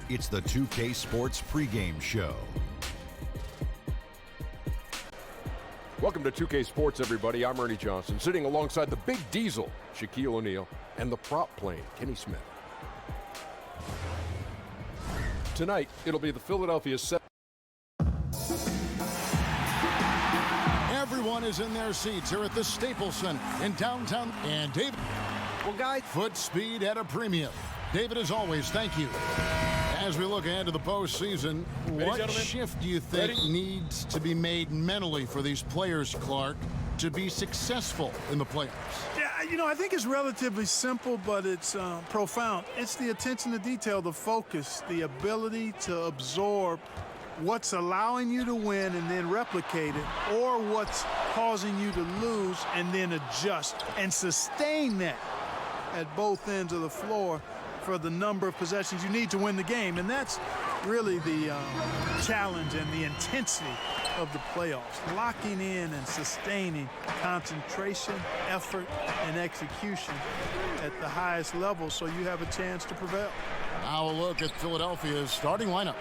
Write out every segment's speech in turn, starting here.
It's the 2K Sports pregame show. Welcome to 2K Sports, everybody. I'm Ernie Johnson, sitting alongside the Big Diesel, Shaquille O'Neal, and the prop plane, Kenny Smith. Tonight, it'll be the Philadelphia 7. Everyone is in their seats here at the Staples Center in downtown. And David, foot speed at a premium. David, as always, thank you. As we look ahead to the postseason, what shift do you think needs to be made mentally for these players, Clark, to be successful in the playoffs? Yeah, I think it's relatively simple, but it's profound. It's the attention to detail, the focus, the ability to absorb what's allowing you to win and then replicate it, or what's causing you to lose and then adjust and sustain that at both ends of the floor for the number of possessions you need to win the game. And that's really the challenge and the intensity of the playoffs. Locking in and sustaining concentration, effort, and execution at the highest level so you have a chance to prevail. Now a look at Philadelphia's starting lineup.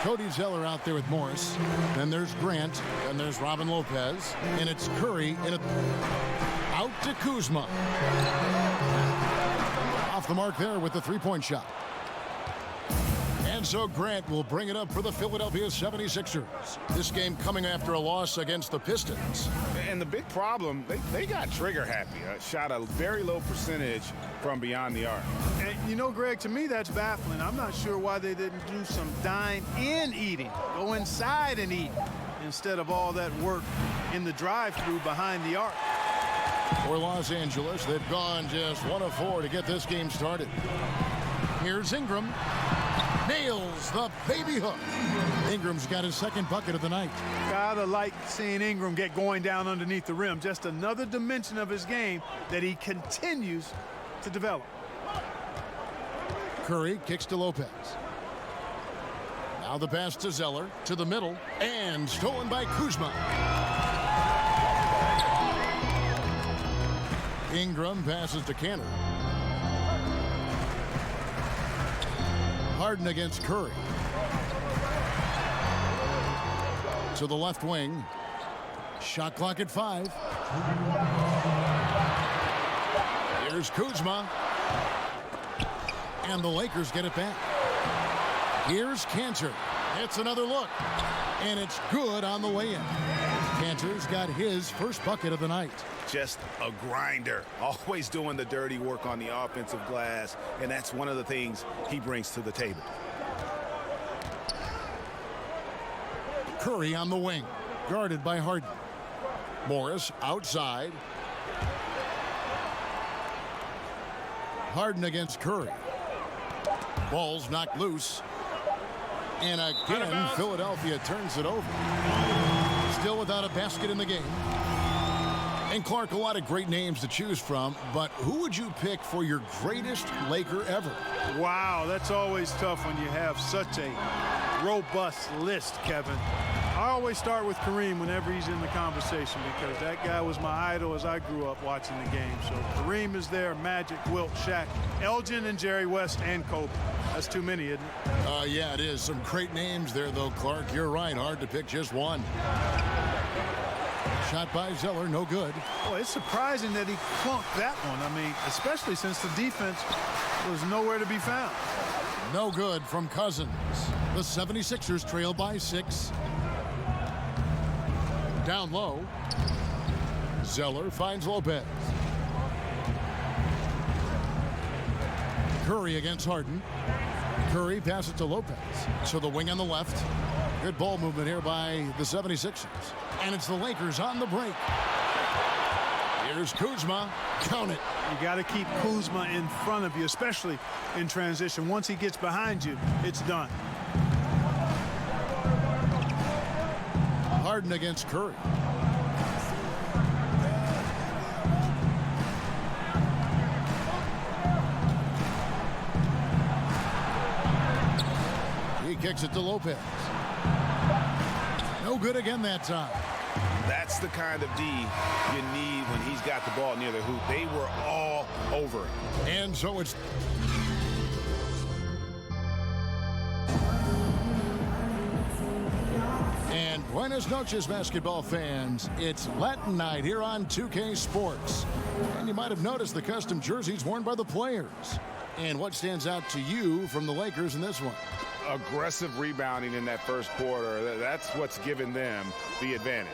Cody Zeller out there with Morris. Then there's Grant. Then there's Robin Lopez. And it's Curry out to Kuzma. Off the mark there with the three-point shot. And so Grant will bring it up for the Philadelphia 76ers. This game coming after a loss against the Pistons. And the big problem, they got trigger happy. Shot a very low percentage from beyond the arc. And Greg, to me that's baffling. I'm not sure why they didn't do some dine-in eating. Go inside and eat instead of all that work in the drive-thru behind the arc. For Los Angeles, they've gone just 1 of 4 to get this game started. Here's Ingram. Nails the baby hook. Ingram's got his second bucket of the night. Gotta like seeing Ingram get going down underneath the rim. Just another dimension of his game that he continues to develop. Curry kicks to Lopez. Now the pass to Zeller, to the middle, and stolen by Kuzma. Ingram passes to Canner. Harden against Curry. To the left wing. Shot clock at 5. Here's Kuzma. And the Lakers get it back. Here's Cantor. It's another look. And it's good on the way in. Cantor's got his first bucket of the night. Just a grinder, always doing the dirty work on the offensive glass, and that's one of the things he brings to the table. Curry on the wing, guarded by Harden. Morris outside. Harden against Curry. Ball's knocked loose. And again, Philadelphia turns it over. Still without a basket in the game. And Clark, a lot of great names to choose from, but who would you pick for your greatest Laker ever? Wow, that's always tough when you have such a robust list, Kevin. I always start with Kareem whenever he's in the conversation because that guy was my idol as I grew up watching the game. So Kareem is there, Magic, Wilt, Shaq, Elgin, and Jerry West, and Kobe. That's too many, isn't it? Yeah, it is. Some great names there, though, Clark. You're right. Hard to pick just one. Shot by Zeller, no good. Well, it's surprising that he clunked that one. I mean, especially since the defense was nowhere to be found. No good from Cousins. The 76ers trail by 6. Down low. Zeller finds Lopez. Curry against Harden. Curry passes to Lopez. So the wing on the left. Good ball movement here by the 76ers. And it's the Lakers on the break. Here's Kuzma. Count it. You got to keep Kuzma in front of you, especially in transition. Once he gets behind you, it's done. Harden against Curry. He kicks it to Lopez. No good again that time. That's the kind of D you need when he's got the ball near the hoop. They were all over it. And so it's Buenas noches, basketball fans. It's Latin night here on 2K Sports. And you might have noticed the custom jerseys worn by the players. And what stands out to you from the Lakers in this one? Aggressive rebounding in that first quarter. That's what's given them the advantage.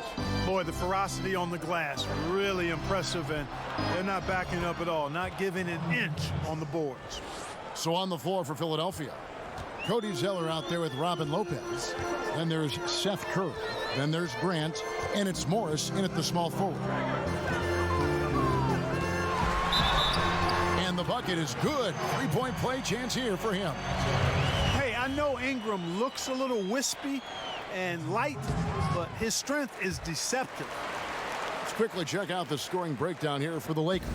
Boy, the ferocity on the glass, really impressive, and they're not backing up at all, not giving an inch on the boards. So on the floor for Philadelphia, Cody Zeller out there with Robin Lopez. Then there's Seth Curry. Then there's Grant, and it's Morris in at the small forward. And the bucket is good. Three-point play chance here for him. Hey, I know Ingram looks a little wispy and light, but his strength is deceptive. Let's quickly check out the scoring breakdown here for the Lakers.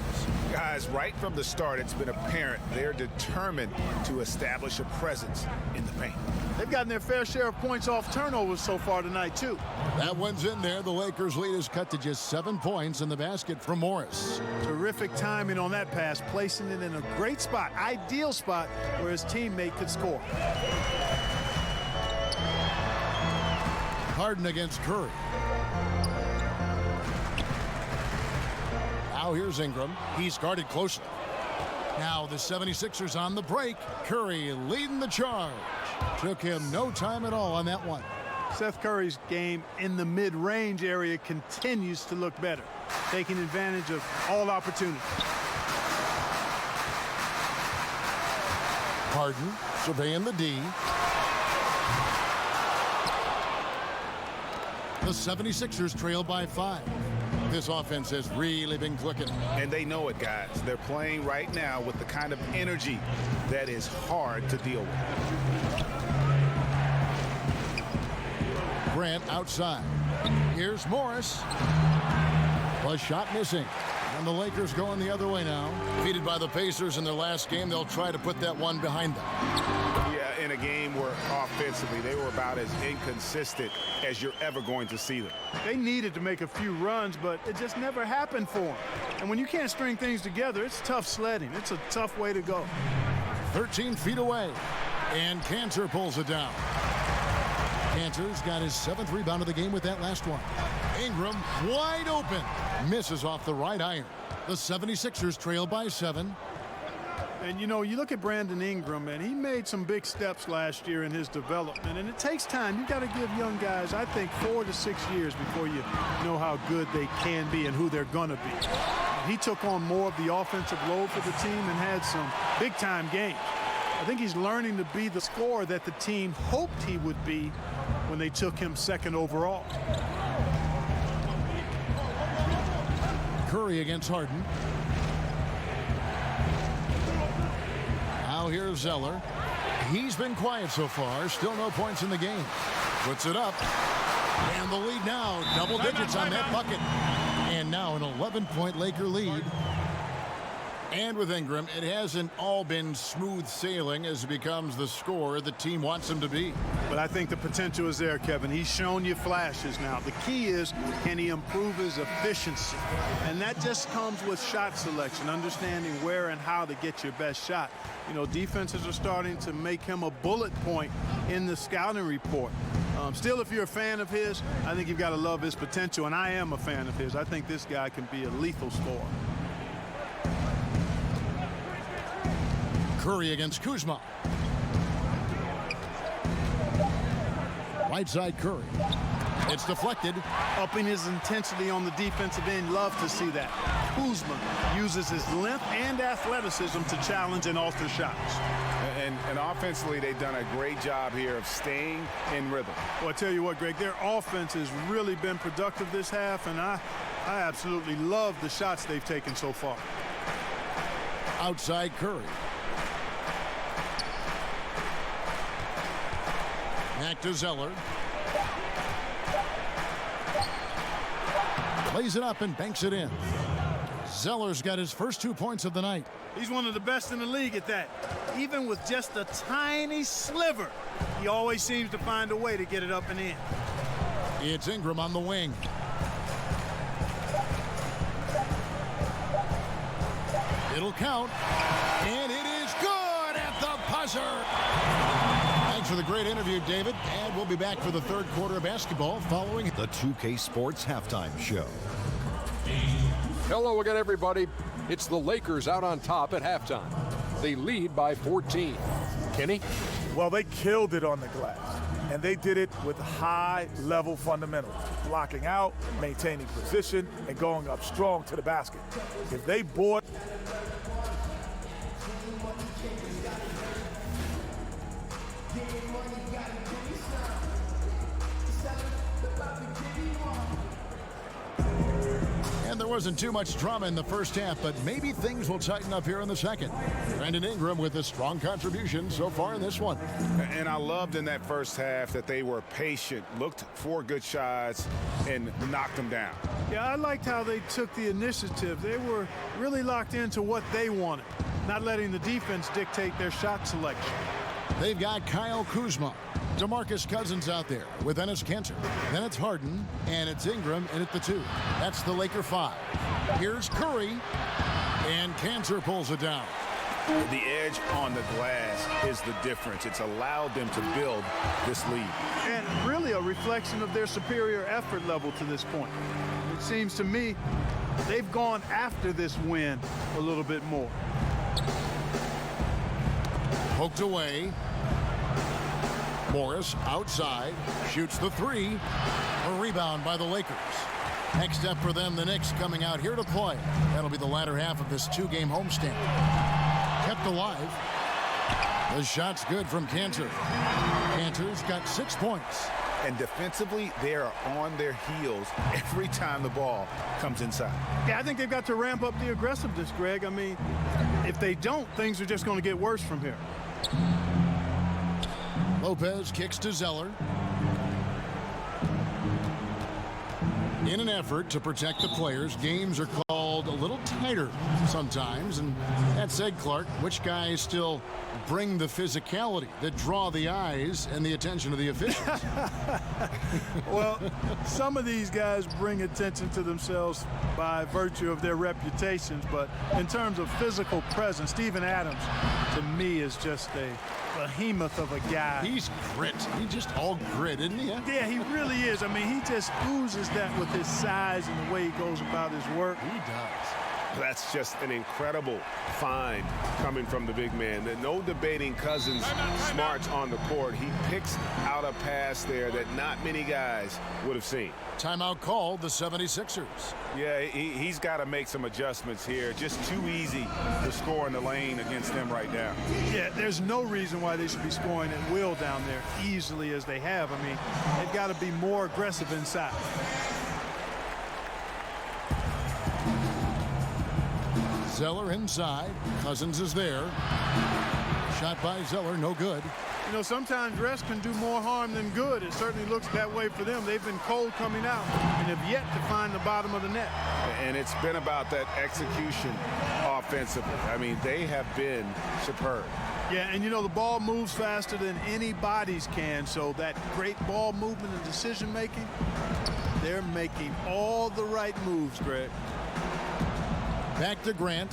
Guys, right from the start, it's been apparent they're determined to establish a presence in the paint. They've gotten their fair share of points off turnovers so far tonight, too. That one's in there. The Lakers' lead is cut to just 7 points in the basket from Morris. Terrific timing on that pass, placing it in a great spot, ideal spot where his teammate could score. Harden against Curry. Now here's Ingram. He's guarded closely. Now the 76ers on the break. Curry leading the charge. Took him no time at all on that one. Seth Curry's game in the mid-range area continues to look better, taking advantage of all opportunities. Harden surveying the D. The 76ers trail by 5. This offense has really been clicking. And they know it, guys. They're playing right now with the kind of energy that is hard to deal with. Grant outside. Here's Morris. A shot missing. And the Lakers going the other way now. Defeated by the Pacers in their last game, they'll try to put that one behind them. Yeah, in a game where offensively they were about as inconsistent as you're ever going to see them. They needed to make a few runs, but it just never happened for them. And when you can't string things together, it's tough sledding. It's a tough way to go. 13 feet away. And Cantor pulls it down. Cantor's got his 7th rebound of the game with that last one. Ingram wide open. Misses off the right iron. The 76ers trail by 7. And, you know, you look at Brandon Ingram, and he made some big steps last year in his development. And it takes time. You've got to give young guys, I think, 4 to 6 years before you know how good they can be and who they're going to be. He took on more of the offensive load for the team and had some big-time games. I think he's learning to be the scorer that the team hoped he would be when they took him 2nd overall. Curry against Harden. Now here's Zeller. He's been quiet so far. Still no points in the game. Puts it up. And the lead now. Double digits on that bucket. And now an 11-point Laker lead. And with Ingram, it hasn't all been smooth sailing as he becomes the scorer the team wants him to be. But I think the potential is there, Kevin. He's shown you flashes now. The key is, can he improve his efficiency? And that just comes with shot selection, understanding where and how to get your best shot. You know, defenses are starting to make him a bullet point in the scouting report. Still, if you're a fan of his, I think you've got to love his potential, and I am a fan of his. I think this guy can be a lethal scorer. Curry against Kuzma. Right side Curry. It's deflected. Upping his intensity on the defensive end. Love to see that. Kuzma uses his length and athleticism to challenge and alter shots. And offensively, they've done a great job here of staying in rhythm. Well, I tell you what, Greg, their offense has really been productive this half, and I absolutely love the shots they've taken so far. Outside Curry. Back to Zeller. Plays it up and banks it in. Zeller's got his first 2 points of the night. He's one of the best in the league at that. Even with just a tiny sliver, he always seems to find a way to get it up and in. It's Ingram on the wing. It'll count. And it is good at the buzzer. Thanks for the great interview, David. And we'll be back for the third quarter of basketball following The 2K Sports Halftime Show. Hello again, everybody. It's the Lakers out on top at halftime. They lead by 14. Kenny? Well, they killed it on the glass, and they did it with high-level fundamentals, blocking out, maintaining position, and going up strong to the basket. If they board... And there wasn't too much drama in the first half, but maybe things will tighten up here in the second. Brandon Ingram with a strong contribution so far in this one. And I loved in that first half that they were patient, looked for good shots, and knocked them down. Yeah, I liked how they took the initiative. They were really locked into what they wanted, not letting the defense dictate their shot selection. They've got Kyle Kuzma, DeMarcus Cousins out there with Enes Kanter. Then it's Harden, and it's Ingram in at the 2. That's the Laker 5. Here's Curry, and Kanter pulls it down. The edge on the glass is the difference. It's allowed them to build this lead. And really a reflection of their superior effort level to this point. It seems to me they've gone after this win a little bit more. Poked away. Morris outside, shoots the 3. A rebound by the Lakers. Next step for them, the Knicks coming out here to play. That'll be the latter half of this 2-game homestand. Kept alive. The shot's good from Kanter. Kanter's got 6 points. And defensively, they are on their heels every time the ball comes inside. Yeah, I think they've got to ramp up the aggressiveness, Greg. I mean, if they don't, things are just going to get worse from here. Lopez kicks to Zeller. In an effort to protect the players, games are called a little tighter sometimes. And that said, Clark, which guys still bring the physicality that draw the eyes and the attention of the officials? Well, some of these guys bring attention to themselves by virtue of their reputations. But in terms of physical presence, Steven Adams, to me, is just a behemoth of a guy. He's grit. He's just all grit, isn't he? Yeah, he really is. I mean, he just oozes that with his size and the way he goes about his work. He does. That's just an incredible find coming from the big man. No debating Cousins' smarts on the court. He picks out a pass there that not many guys would have seen. Timeout called, the 76ers. Yeah, he's got to make some adjustments here. Just too easy to score in the lane against them right now. Yeah, there's no reason why they should be scoring at will down there easily as they have. I mean, they've got to be more aggressive inside. Zeller inside. Cousins is there. Shot by Zeller, no good. You know, sometimes rest can do more harm than good. It certainly looks that way for them. They've been cold coming out and have yet to find the bottom of the net. And it's been about that execution offensively. I mean, they have been superb. Yeah, and you know, the ball moves faster than any bodies can, so that great ball movement and decision making, they're making all the right moves, Greg. Back to Grant.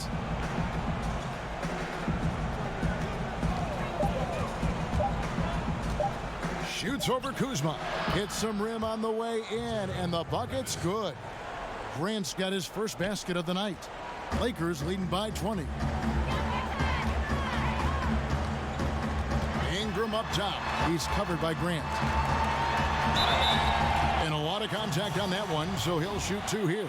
Shoots over Kuzma. Hits some rim on the way in, and the bucket's good. Grant's got his first basket of the night. Lakers leading by 20. Ingram up top. He's covered by Grant. And a lot of contact on that one, so he'll shoot 2 here.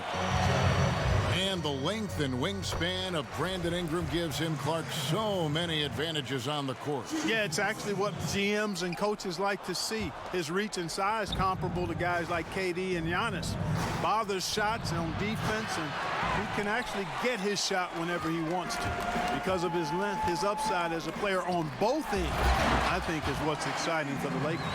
And the length and wingspan of Brandon Ingram gives him, Clark, so many advantages on the court. Yeah, it's actually what GMs and coaches like to see. His reach and size comparable to guys like KD and Giannis. Bothers shots on defense, and he can actually get his shot whenever he wants to. Because of his length, his upside as a player on both ends, I think is what's exciting for the Lakers.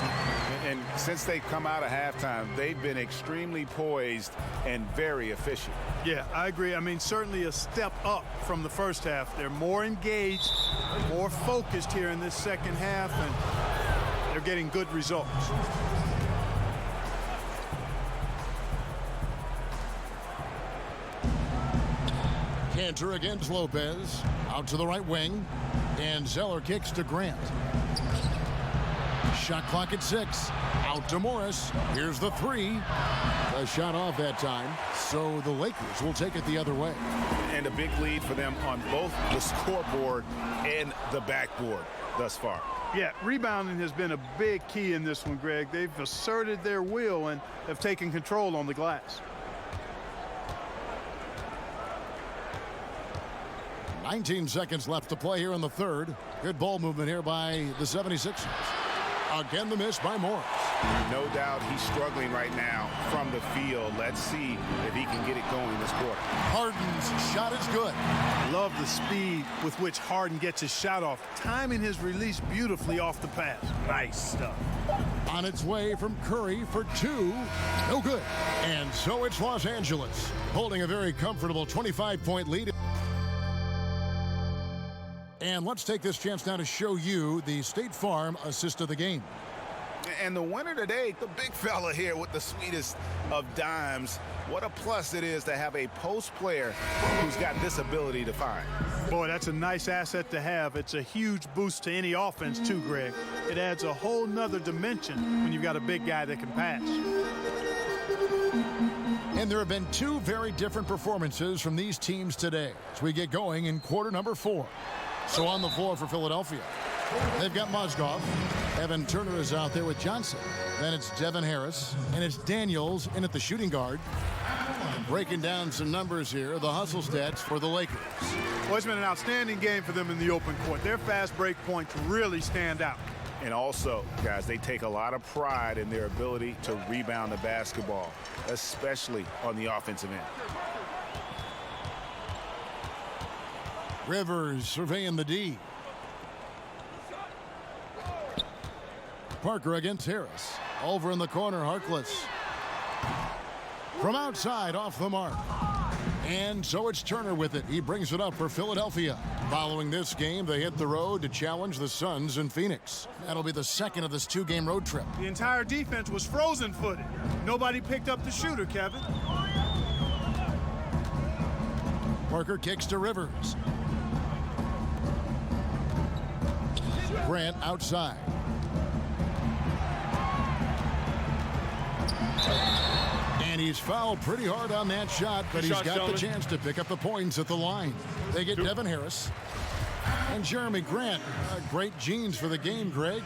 And since they've come out of halftime, they've been extremely poised and very efficient. Yeah, I agree. I mean, certainly a step up from the first half. They're more engaged, more focused here in this second half, and they're getting good results. Kanter against Lopez. Out to the right wing. And Zeller kicks to Grant. Shot clock at 6. Out to Morris. Here's the 3. A shot off that time, so the Lakers will take it the other way. And a big lead for them on both the scoreboard and the backboard thus far. Yeah, rebounding has been a big key in this one, Greg. They've asserted their will and have taken control on the glass. 19 seconds left to play here in the third. Good ball movement here by the 76ers. Again, the miss by Morris. No doubt he's struggling right now from the field. Let's see if he can get it going this quarter. Harden's shot is good. Love the speed with which Harden gets his shot off, timing his release beautifully off the pass. Nice stuff. On its way from Curry for 2. No good. And so it's Los Angeles, holding a very comfortable 25-point lead. And let's take this chance now to show you the State Farm assist of the game. And the winner today, the big fella here with the sweetest of dimes. What a plus it is to have a post player who's got this ability to find. Boy, that's a nice asset to have. It's a huge boost to any offense too, Greg. It adds a whole nother dimension when you've got a big guy that can pass. And there have been 2 very different performances from these teams today as we get going in quarter number 4. So on the floor for Philadelphia, they've got Mozgov. Evan Turner is out there with Johnson. Then it's Devin Harris, and it's Daniels in at the shooting guard. And breaking down some numbers here, the hustle stats for the Lakers. Well, it's been an outstanding game for them in the open court. Their fast break points really stand out. And also, guys, they take a lot of pride in their ability to rebound the basketball, especially on the offensive end. Rivers surveying the D. Parker against Harris. Over in the corner, Harkless. From outside, off the mark. And so it's Turner with it. He brings it up for Philadelphia. Following this game, they hit the road to challenge the Suns in Phoenix. That'll be the second of this 2-game road trip. The entire defense was frozen-footed. Nobody picked up the shooter, Kevin. Parker kicks to Rivers. Grant outside. And he's fouled pretty hard on that shot, but he's got the chance to pick up the points at the line. They get Devin Harris and Jeremy Grant. Great genes for the game, Greg.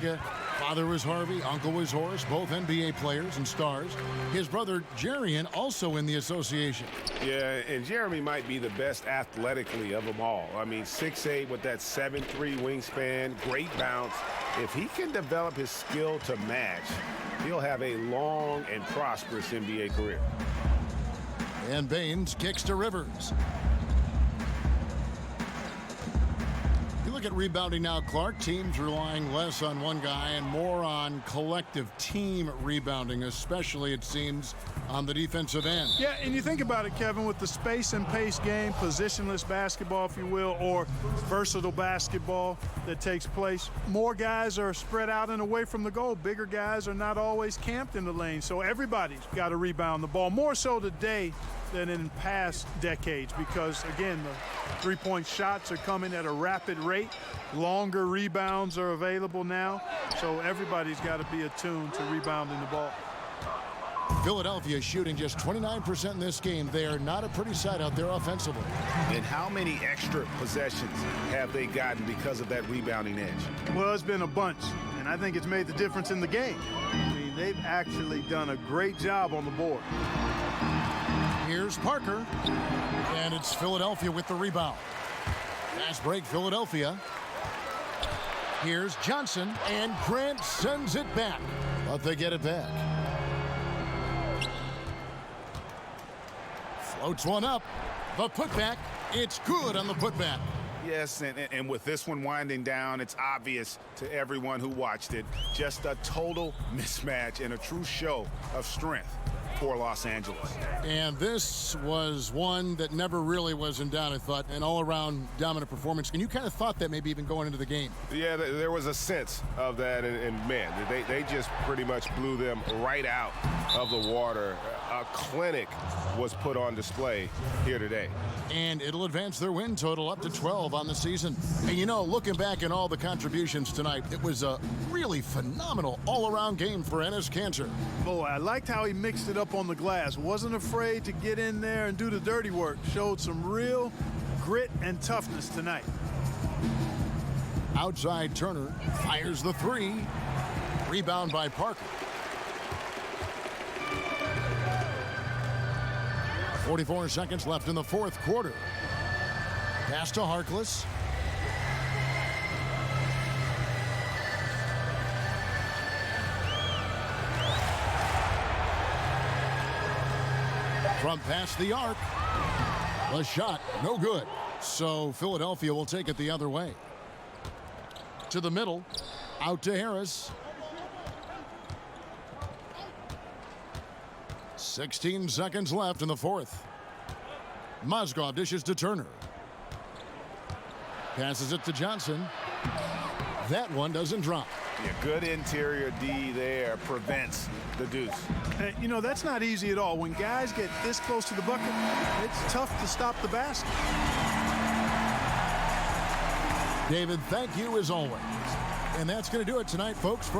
Father was Harvey, uncle was Horace, both NBA players and stars. His brother Jarian also in the association. Yeah, and Jeremy might be the best athletically of them all. I mean, 6'8" with that 7'3" wingspan, great bounce. If he can develop his skill to match, he'll have a long and prosperous NBA career. And Baines kicks to Rivers. You look at rebounding now, Clark. Teams relying less on one guy and more on collective team rebounding, especially, it seems, on the defensive end. Yeah, and you think about it, Kevin, with the space and pace game, positionless basketball, if you will, or versatile basketball that takes place, more guys are spread out and away from the goal. Bigger guys are not always camped in the lane, so everybody's got to rebound the ball, more so today than in past decades, because, again, the three-point shots are coming at a rapid rate. Longer rebounds are available now, so everybody's got to be attuned to rebounding the ball. Philadelphia shooting just 29% in this game. They are not a pretty sight out there offensively. And how many extra possessions have they gotten because of that rebounding edge? Well, it's been a bunch, and I think it's made the difference in the game. I mean, they've actually done a great job on the board. Here's Parker, and it's Philadelphia with the rebound. Fast break, Philadelphia. Here's Johnson, and Grant sends it back, but they get it back. Floats one up. The putback. It's good on the putback. Yes, and with this one winding down, it's obvious to everyone who watched it. Just a total mismatch and a true show of strength for Los Angeles. And this was one that never really was in doubt, I thought, an all-around dominant performance. And you kind of thought that maybe even going into the game. Yeah, there was a sense of that, and man, they just pretty much blew them right out of the water. A clinic was put on display here today. And it'll advance their win total up to 12 on the season. And you know, looking back at all the contributions tonight, it was a really phenomenal all-around game for Enes Kanter. Boy, I liked how he mixed it up on the glass. Wasn't afraid to get in there and do the dirty work. Showed some real grit and toughness tonight. Outside Turner fires the three. Rebound by Parker. 44 seconds left in the fourth quarter. Pass to Harkless. From past the arc. The shot, no good. So Philadelphia will take it the other way. To the middle. Out to Harris. 16 seconds left in the fourth. Mozgov dishes to Turner. Passes it to Johnson. That one doesn't drop. Yeah, good interior D there prevents the deuce. You know, that's not easy at all. When guys get this close to the bucket, it's tough to stop the basket. David, thank you as always. And that's going to do it tonight, folks.